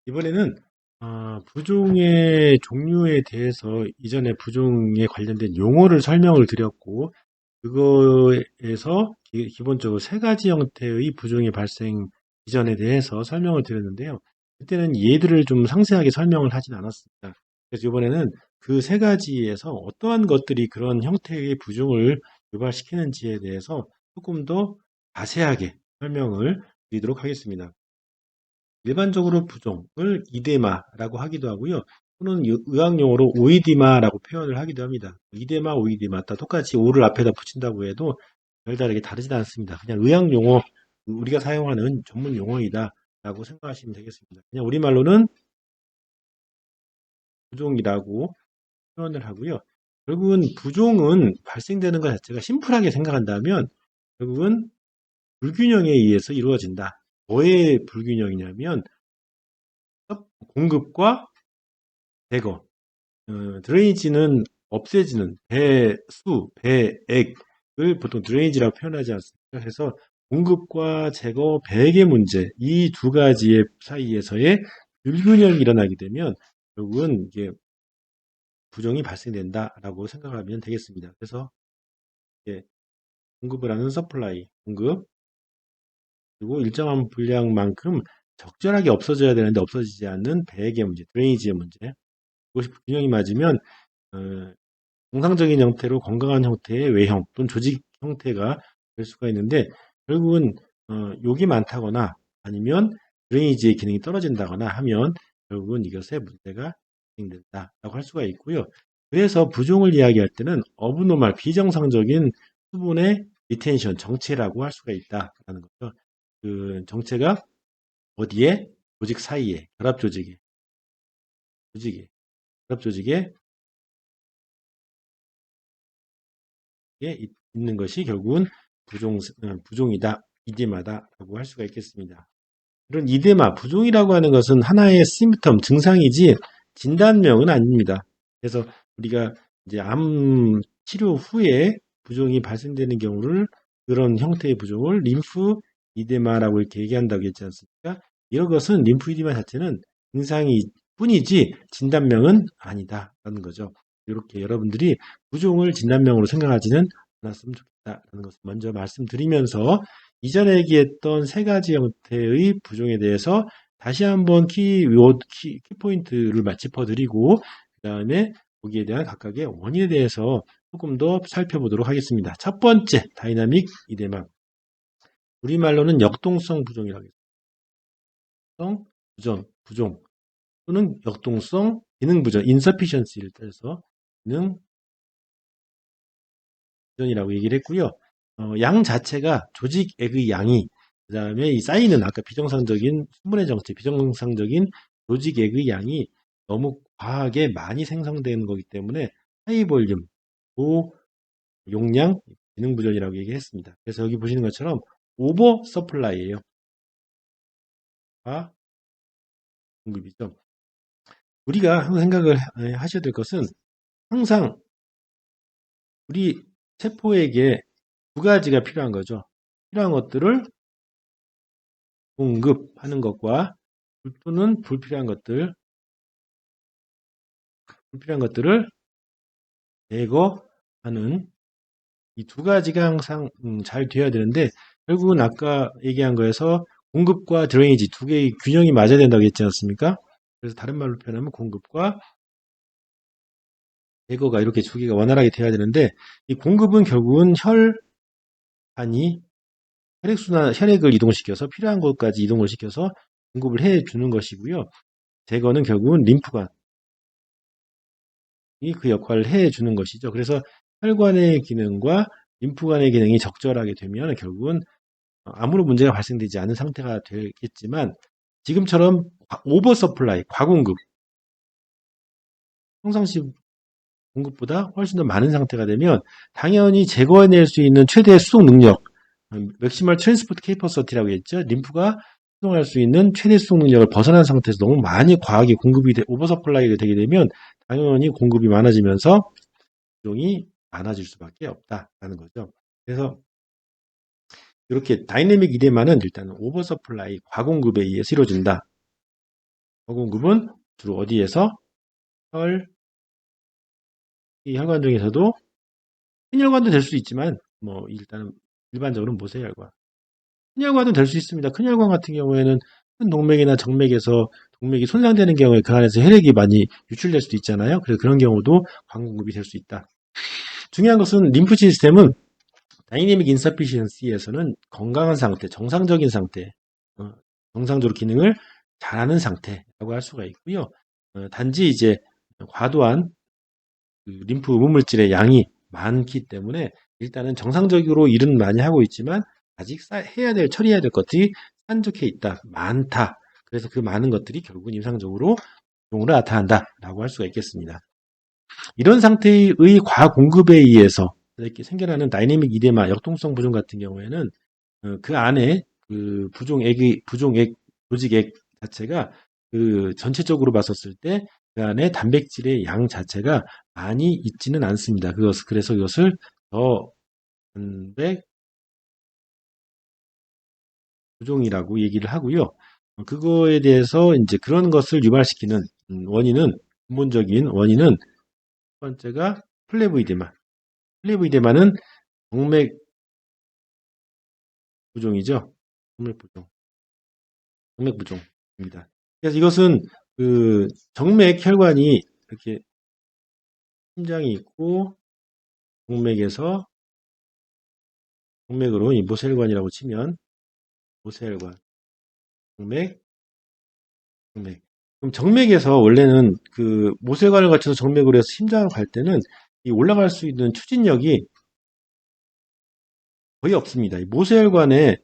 이번에는 부종의 종류에 대해서 이전에 부종에 관련된 용어를 설명을 드렸고, 그거에서 기본적으로 세 가지 형태의 부종의 발생 이전에 대해서 설명을 드렸는데요. 그때는 얘들을 좀 상세하게 설명을 하진 않았습니다. 그래서 이번에는 그 세 가지에서 어떠한 것들이 그런 형태의 부종을 유발시키는지에 대해서 조금 더 자세하게 설명을 드리도록 하겠습니다. 일반적으로 부종을 이데마라고 하기도 하고요. 또는 의학용어로 오이디마라고 표현을 하기도 합니다. 이데마, 오이디마 다 똑같이 오를 앞에다 붙인다고 해도 별다르게 다르진 않습니다. 그냥 의학용어, 우리가 사용하는 전문 용어이다 라고 생각하시면 되겠습니다. 그냥 우리말로는 부종이라고 표현을 하고요. 결국은 부종은 발생되는 것 자체가 심플하게 생각한다면 결국은 불균형에 의해서 이루어진다. 뭐의 불균형이냐면 공급과 제거, 드레이지는 없애지는 배수, 배액을 보통 드레이지라고 표현하지 않습니까? 그래서 공급과 제거, 배액의 문제, 이 두 가지의 사이에서의 불균형이 일어나게 되면 결국은 이게 부종이 발생된다라고 생각하면 되겠습니다. 그래서 이제 공급을 하는 서플라이, 공급, 그리고 일정한 분량만큼 적절하게 없어져야 되는데 없어지지 않는 배액의 문제, 드레이지의 문제. 그것이 균형이 맞으면 어, 정상적인 형태로 건강한 형태의 외형 또는 조직 형태가 될 수가 있는데 결국은 욕이 많다거나 아니면 드레이지의 기능이 떨어진다거나 하면 결국은 이것에 문제가 발생된다라고 할 수가 있고요. 그래서 부종을 이야기할 때는 어브노말 비정상적인 수분의 리텐션 정체라고 할 수가 있다라는 거죠. 그 정체가 어디에? 조직 사이에, 조직에, 결합 조직에 있는 것이 결국은 부종이다, 이데마다라고 할 수가 있겠습니다. 이런 이데마, 부종이라고 하는 것은 하나의 심부텀, 증상이지 진단명은 아닙니다. 그래서 우리가 이제 암 치료 후에 부종이 발생되는 경우를 그런 형태의 부종을 림프 이데마라고 이렇게 얘기한다고 했지 않습니까? 이것은 림프 이데마 자체는 증상이 뿐이지 진단명은 아니다라는 거죠. 이렇게 여러분들이 부종을 진단명으로 생각하지는 않았으면 좋겠다라는 것을 먼저 말씀드리면서 이전에 얘기했던 세 가지 형태의 부종에 대해서 다시 한번 키포인트를 짚어드리고 그 다음에 거기에 대한 각각의 원인에 대해서 조금 더 살펴보도록 하겠습니다. 첫 번째, 다이나믹 이데마. 우리말로는 역동성 부종이라고 해서 부종 또는 역동성 기능 부종, insufficiency를 따져서 기능 부종이라고 얘기를 했고요. 양 자체가 조직액의 양이 그 다음에 이 쌓이는 아까 비정상적인 수분의 정체, 비정상적인 조직액의 양이 너무 과하게 많이 생성되는 거기 때문에 하이 볼륨, 고 용량 기능 부전이라고 얘기했습니다. 그래서 여기 보시는 것처럼 오버 서플라이예요. 과 공급이죠. 우리가 항상 생각을 하셔야 될 것은 항상 우리 세포에게 두 가지가 필요한 거죠. 필요한 것들을 공급하는 것과 또는 불필요한 것들을 제거하는 이 두 가지가 항상 잘 되어야 되는데 결국은 아까 얘기한 거에서 공급과 드레이지 두 개의 균형이 맞아야 된다고 했지 않습니까? 그래서 다른 말로 표현하면 공급과 제거가 이렇게 두 개가 원활하게 되어야 되는데 이 공급은 결국은 혈관이 혈액을 이동시켜서 필요한 것까지 이동을 시켜서 공급을 해주는 것이고요. 제거는 결국은 림프관이 그 역할을 해주는 것이죠. 그래서 혈관의 기능과 림프관의 기능이 적절하게 되면 결국은 아무런 문제가 발생되지 않은 상태가 되겠지만 지금처럼 오버 서플라이, 과공급, 평상시 공급보다 훨씬 더 많은 상태가 되면 당연히 제거해낼 수 있는 최대 수송 능력, 맥시멀 트랜스포트 케이퍼서티라고 했죠. 림프가 수송할 수 있는 최대 수송 능력을 벗어난 상태에서 너무 많이 과하게 공급이 오버 서플라이가 되게 되면 당연히 공급이 많아지면서 비용이 많아질 수밖에 없다라는 거죠. 그래서 이렇게 다이내믹 이데마는 일단 오버 서플라이, 과공급에 의해서 이루어진다. 저공급은 주로 어디에서? 이 혈관 중에서도 큰혈관도 될 수 있지만 뭐 일단은 일반적으로 모세혈관. 큰혈관도 될 수 있습니다. 큰혈관 같은 경우에는 큰 동맥이나 정맥에서 동맥이 손상되는 경우에 그 안에서 혈액이 많이 유출될 수도 있잖아요. 그래서 그런 경우도 광공급이 될 수 있다. 중요한 것은 림프 시스템은 다이내믹 인서피시언시에서는 건강한 상태, 정상적인 상태, 정상적으로 기능을 잘하는 상태라고 할 수가 있고요. 단지 이제 과도한 그 림프 음물질의 양이 많기 때문에 일단은 정상적으로 일은 많이 하고 있지만 아직 처리해야 될 것들이 산적해 있다, 많다. 그래서 그 많은 것들이 결국은 임상적으로 종으로 나타난다라고 할 수가 있겠습니다. 이런 상태의 과공급에 의해서 이렇게 생겨나는 다이내믹 이데마, 역동성 부종 같은 경우에는 그 안에 그 부종액, 조직액 자체가 그 전체적으로 봤었을 때 그 안에 단백질의 양 자체가 많이 있지는 않습니다. 그래서 이것을 단백 부종이라고 얘기를 하고요. 그거에 대해서 이제 그런 것을 유발시키는 근본적인 원인은 첫 번째가 플레보이데마. 플레보이데마는 동맥 부종이죠. 동맥 부종입니다. 그래서 이것은 그 정맥 혈관이 이렇게 심장이 있고 동맥에서 동맥으로 이 모세혈관이라고 치면 모세혈관, 동맥, 정맥. 그럼 정맥에서 원래는 그 모세혈관을 거쳐서 정맥으로 해서 심장으로 갈 때는 이 올라갈 수 있는 추진력이 거의 없습니다. 이 모세혈관에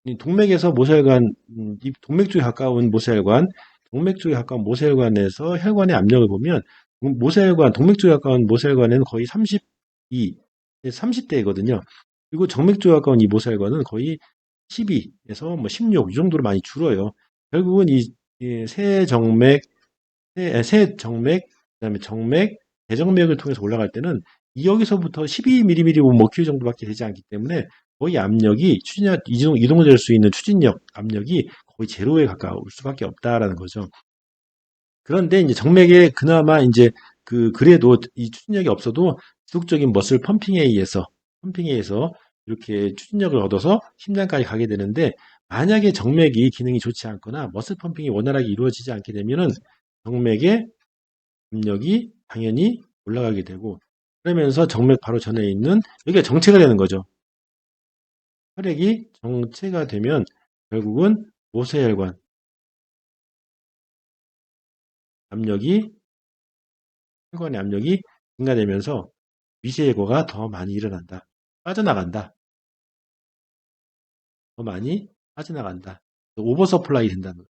이 동맥에서 모세혈관, 이 동맥 쪽에 가까운 모세혈관, 동맥 쪽에 가까운 모세혈관에서 혈관의 압력을 보면 모세혈관, 동맥 쪽에 가까운 모세혈관에는 거의 32, 30대거든요. 그리고 정맥 쪽에 가까운 이 모세혈관은 거의 12에서 뭐 16, 이 정도로 많이 줄어요. 결국은 새 정맥, 그다음에 정맥, 대정맥을 통해서 올라갈 때는 여기서부터 12mm 머큐리 정도밖에 되지 않기 때문에 거의 압력이 이동될 수 있는 추진력 압력이 거의 제로에 가까울 수밖에 없다라는 거죠. 그런데 이제 정맥에 그나마 이제 그래도 이 추진력이 없어도 지속적인 머슬 펌핑에 의해서 이렇게 추진력을 얻어서 심장까지 가게 되는데 만약에 정맥이 기능이 좋지 않거나 머슬 펌핑이 원활하게 이루어지지 않게 되면은 정맥의 압력이 당연히 올라가게 되고 그러면서 정맥 바로 전에 있는 여기가 정체가 되는 거죠. 혈액이 정체가 되면 결국은 모세혈관 압력이 혈관의 압력이 증가되면서 미세제거가 더 많이 일어난다. 빠져나간다. 더 많이 빠져나간다. 오버서플라이가 된다는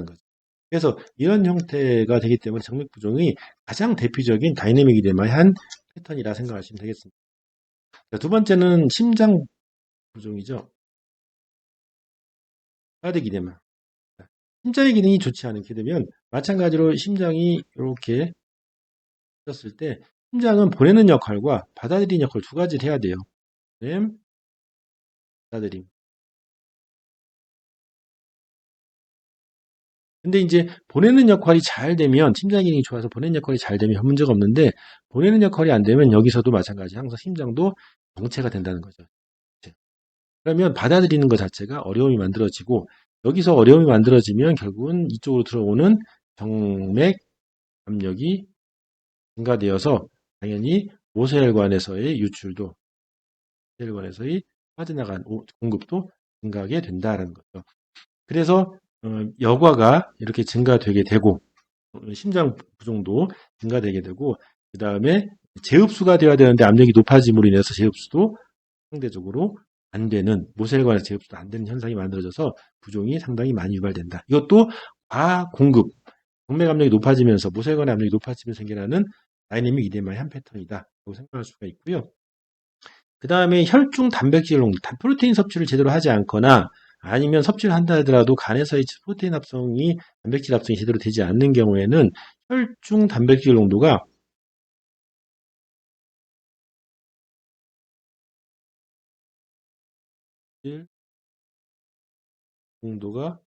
거죠. 그래서 이런 형태가 되기 때문에 정맥 부종이 가장 대표적인 다이내믹 이데마의 한 패턴이라 생각하시면 되겠습니다. 자, 두 번째는 심장 부종이죠. 카르딕 이데마. 심장의 기능이 좋지 않게 되면 마찬가지로 심장이 이렇게 떴을 때 심장은 보내는 역할과 받아들이는 역할 두 가지를 해야 돼요. 받아들임. 근데 이제 보내는 역할이 잘 되면 심장 기능이 좋아서 보내는 역할이 잘 되면 문제가 없는데 보내는 역할이 안 되면 여기서도 마찬가지 항상 심장도 정체가 된다는 거죠. 그러면 받아들이는 것 자체가 어려움이 만들어지고 여기서 어려움이 만들어지면 결국은 이쪽으로 들어오는 정맥 압력이 증가되어서 당연히 모세혈관에서의 유출도 모세혈관에서의 빠져나간 공급도 증가하게 된다는 거죠. 그래서 여과가 이렇게 증가되게 되고 심장 부종도 증가되게 되고 그 다음에 재흡수가 되어야 되는데 압력이 높아짐으로 인해서 재흡수도 상대적으로 안 되는 모세혈관에서 재흡수도 안 되는 현상이 만들어져서 부종이 상당히 많이 유발된다. 이것도 과공급 동맥 압력이 높아지면서 모세혈관의 압력이 높아지면서 생겨나는 다이내믹 이데마의 한 패턴이다라고 생각할 수가 있고요. 그 다음에 혈중 단백질 농도, 프로테인 섭취를 제대로 하지 않거나 아니면 섭취를 한다 하더라도 간에서의 프로테인 합성이 단백질 합성이 제대로 되지 않는 경우에는 혈중 단백질 농도가 농도가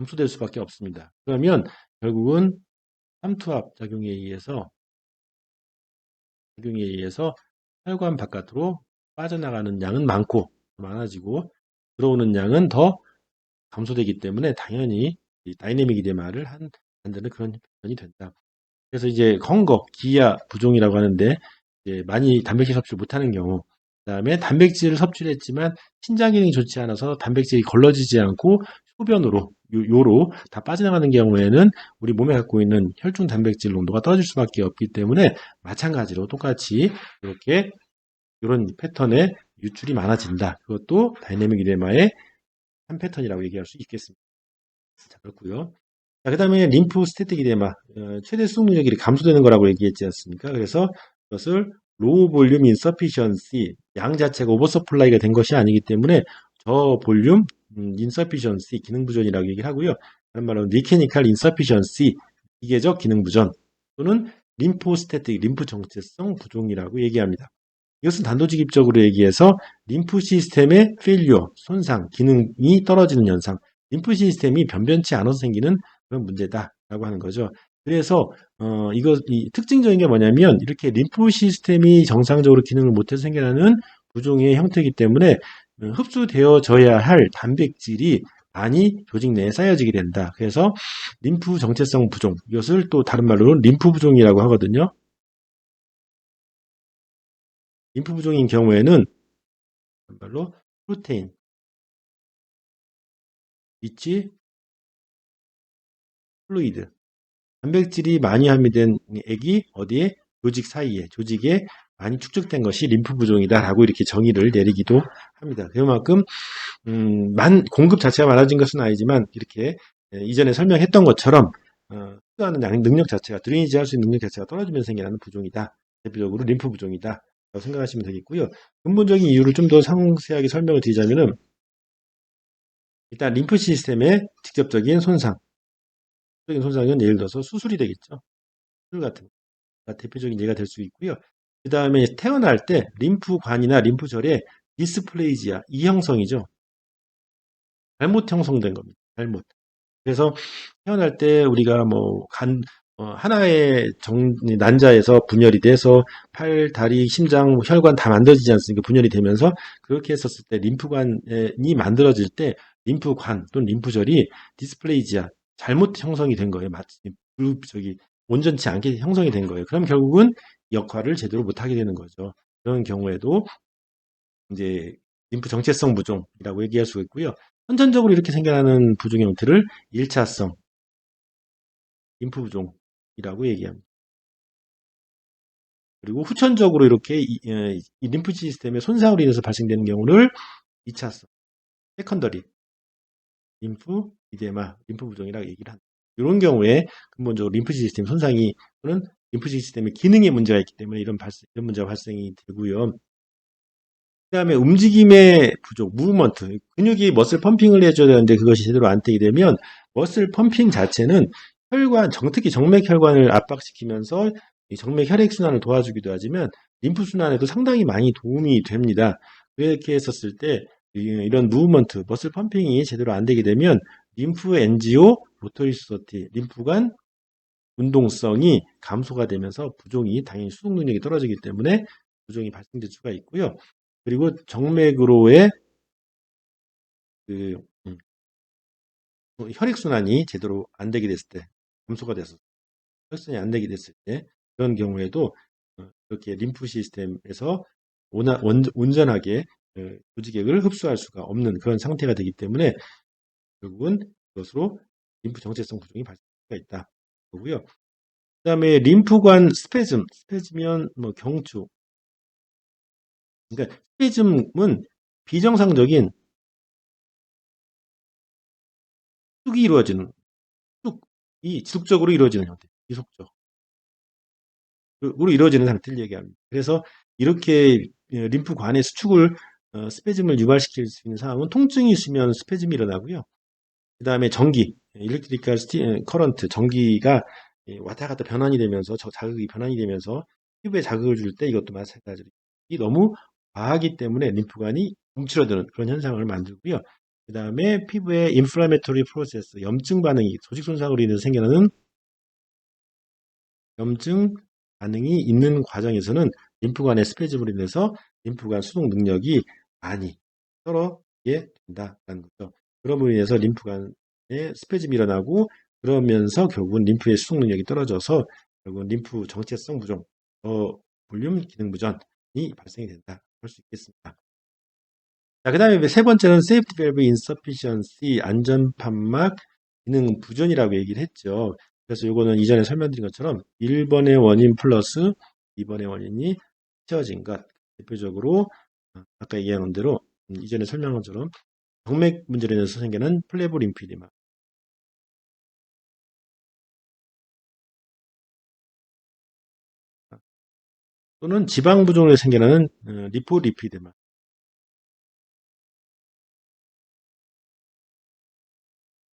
감소될 수밖에 없습니다. 그러면 결국은 삼투압 작용에 의해서 혈관 바깥으로 빠져나가는 양은 많아지고 들어오는 양은 더 감소되기 때문에 당연히 이 다이내믹 이데마를 만드는 그런 현상이 된다. 그래서 이제 헝거, 기아 부종이라고 하는데 이제 많이 단백질 섭취를 못하는 경우, 그다음에 단백질을 섭취를 했지만 신장 기능이 좋지 않아서 단백질이 걸러지지 않고 소변으로 요로 다 빠져나가는 경우에는 우리 몸에 갖고 있는 혈중 단백질 농도가 떨어질 수밖에 없기 때문에 마찬가지로 똑같이 이렇게 이런 패턴의 유출이 많아진다. 그것도 다이내믹 이데마의 한 패턴이라고 얘기할 수 있겠습니다. 자, 그렇고요. 자, 그다음에 림프스태틱 이데마, 최대 수dung 능력이 감소되는 거라고 얘기했지 않습니까? 그래서 그것을 로우 볼륨 인서피션시, 양 자체가 오버서플라이가 된 것이 아니기 때문에 저 볼륨 인서피션시, 기능 부전이라고 얘기를 하고요. 다른 말로 미케니컬 인서피션시, 기계적 기능 부전 또는 림포스태틱, 림프 정체성 부종이라고 얘기합니다. 이것은 단도직입적으로 얘기해서 림프 시스템의 페일리어, 손상, 기능이 떨어지는 현상, 림프 시스템이 변변치 않아서 생기는 그런 문제다라고 하는 거죠. 그래서 이 특징적인 게 뭐냐면 이렇게 림프 시스템이 정상적으로 기능을 못해서 생겨나는 부종의 형태이기 때문에 흡수되어져야 할 단백질이 많이 조직 내에 쌓여지게 된다. 그래서 림프 정체성 부종, 이것을 또 다른 말로는 림프 부종이라고 하거든요. 림프 부종인 경우에는 말로 프로테인, 리치, 플루이드, 단백질이 많이 함유된 액이 어디에? 조직 사이에, 조직에 많이 축적된 것이 림프 부종이다라고 이렇게 정의를 내리기도 합니다. 그만큼 공급 자체가 많아진 것은 아니지만 이렇게 이전에 설명했던 것처럼 흡수하는 양 능력 자체가 드레이니지 할 수 있는 능력 자체가 떨어지면서 생겨나는 부종이다. 대표적으로 림프 부종이다. 라고 생각하시면 되겠고요. 근본적인 이유를 좀 더 상세하게 설명을 드리자면은 일단 림프 시스템의 직접적인 손상. 직접적인 손상은 예를 들어서 수술이 되겠죠. 수술 같은 거. 대표적인 예가 될 수 있고요. 그 다음에 태어날 때 림프관이나 림프절에 디스플레이지아, 이형성이죠. 잘못 형성된 겁니다. 잘못. 그래서 태어날 때 우리가 하나의 난자에서 분열이 돼서 팔, 다리, 심장, 혈관 다 만들어지지 않습니까? 분열이 되면서 그렇게 했었을 때 림프관이 만들어질 때 림프관 또는 림프절이 디스플레이지아 잘못 형성이 된 거예요. 마치 온전치 않게 형성이 된 거예요. 그럼 결국은 역할을 제대로 못하게 되는 거죠. 그런 경우에도 이제 림프 정체성 부종이라고 얘기할 수 있고요. 선천적으로 이렇게 생겨나는 부종 형태를 1차성 림프 부종이라고 얘기합니다. 그리고 후천적으로 이렇게 이 림프 시스템의 손상으로 인해서 발생되는 경우를 2차성 세컨더리 림프 이데마, 림프 부종이라고 얘기를 합니다. 이런 경우에 근본적으로 림프 시스템 손상이 또는 림프 시스템의 기능에 문제가 있기 때문에 이런 문제가 발생이 되고요. 그 다음에 움직임의 부족, 무브먼트, 근육이 머슬 펌핑을 해줘야 되는데 그것이 제대로 안 되게 되면 머슬 펌핑 자체는 특히 정맥혈관을 압박시키면서 이 정맥 혈액순환을 도와주기도 하지만 림프순환에도 상당히 많이 도움이 됩니다. 그렇게 했었을 때 이런 무브먼트, 머슬 펌핑이 제대로 안 되게 되면 림프 엔지오 모토리시티, 림프관 운동성이 감소가 되면서 부종이 당연히 수동 능력이 떨어지기 때문에 부종이 발생될 수가 있고요. 그리고 정맥으로의 그 혈액순환이 제대로 안 되게 됐을 때, 감소가 돼서 혈순환이 안 되게 됐을 때 그런 경우에도 이렇게 림프 시스템에서 온전하게 조직액을 흡수할 수가 없는 그런 상태가 되기 때문에 결국은 그것으로 림프 정체성 부종이 발생할 수가 있다. 그거고요. 그다음에 림프관 스페즘이면 경추. 그러니까 스페즘은 비정상적인 축이 이루어지는 축이 지속적으로 이루어지는 형태, 지속적으로 이루어지는 상태를 얘기합니다. 그래서 이렇게 림프관의 수축을 스페즘을 유발시킬 수 있는 상황은 통증이 있으면 스페즘이 일어나고요. 그 다음에 전기, 일렉트리컬 커런트, 전기가 왔다 갔다 변환이 되면서 자극이 변환이 되면서 피부에 자극을 줄 때 이것도 마찬가지로 이 너무 과하기 때문에 림프관이 움츠러드는 그런 현상을 만들고요. 그 다음에 피부의 인플라메토리 프로세스, 염증 반응이, 조직 손상으로 인해서 생겨나는 염증 반응이 있는 과정에서는 림프관의 스페즘으로 인해서 림프관 수동 능력이 많이 떨어지게 된다는 거죠. 그럼으로 인해서 림프관에 스페즘이 일어나고, 그러면서 결국은 림프의 수동 능력이 떨어져서 결국은 림프 정체성 부종, 볼륨 기능 부전이 발생이 된다 할 수 있겠습니다. 자, 그 다음에 세 번째는 safety valve insufficiency, 안전판막 기능 부전이라고 얘기를 했죠. 그래서 요거는 이전에 설명드린 것처럼 1번의 원인 플러스 2번의 원인이 채워진 것. 대표적으로 아까 얘기한 대로 이전에 설명한 것처럼 동맥 문제로 인해서 생기는 플레보 림피디마, 또는 지방 부종으로 생겨나는 리포리피데마,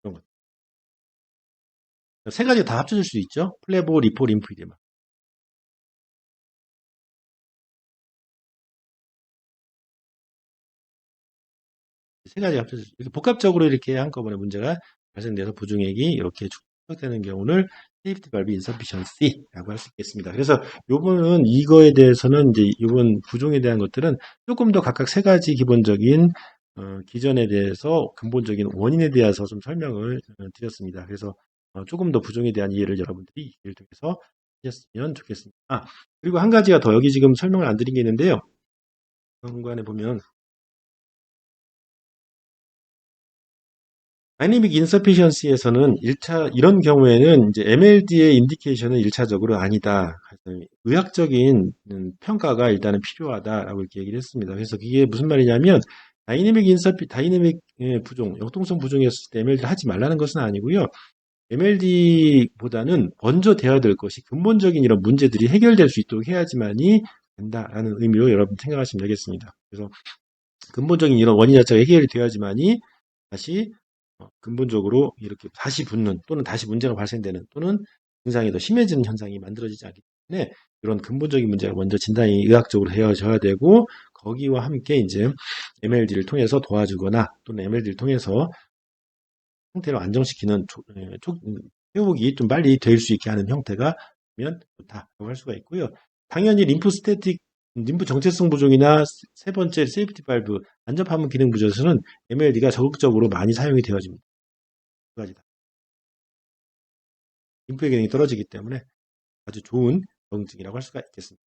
그런 것. 세 가지가 다 합쳐질 수 있죠. 플레보, 리포, 림피데마. 세 가지가 합쳐질 수, 이렇게 복합적으로 이렇게 한꺼번에 문제가 발생돼서 부종액이 이렇게 축적되는 경우를 세이프티 발브 인서피션시라고 할 수 있겠습니다. 그래서 요번은 이거에 대해서는 이제 요번 부종에 대한 것들은 조금 더 각각 세 가지 기본적인 기전에 대해서 근본적인 원인에 대해서 좀 설명을 드렸습니다. 그래서 조금 더 부종에 대한 이해를 여러분들이 이해를 통해서 하셨으면 좋겠습니다. 그리고 한 가지가 더, 여기 지금 설명을 안 드린 게 있는데요. 현관에 보면 다이내믹 인서피션시에서는 1차, 이런 경우에는 이제 MLD의 인디케이션은 1차적으로 아니다. 의학적인 평가가 일단은 필요하다라고 이렇게 얘기를 했습니다. 그래서 그게 무슨 말이냐면, 다이내믹 부종, 역동성 부종이었을 때 MLD 하지 말라는 것은 아니고요. MLD보다는 먼저 돼야 될 것이 근본적인 이런 문제들이 해결될 수 있도록 해야지만이 된다라는 의미로 여러분 생각하시면 되겠습니다. 그래서 근본적인 이런 원인 자체가 해결이 되어야지만이 다시 근본적으로 이렇게 다시 붙는, 또는 다시 문제가 발생되는, 또는 증상이 더 심해지는 현상이 만들어지지 않기 때문에 이런 근본적인 문제가 먼저 진단이 의학적으로 되어져야 되고, 거기와 함께 이제 MLD를 통해서 도와주거나, 또는 MLD를 통해서 상태를 안정시키는 회복이 좀 빨리 될 수 있게 하는 형태가 면 좋다고 할 수가 있고요. 당연히 림프 정체성 부종이나 세 번째 세이프티 발브 안전판문 기능 부족에서는 MLD가 적극적으로 많이 사용이 되어집니다. 두 가지 다. 림프의 기능이 떨어지기 때문에 아주 좋은 경증이라고 할 수가 있겠습니다.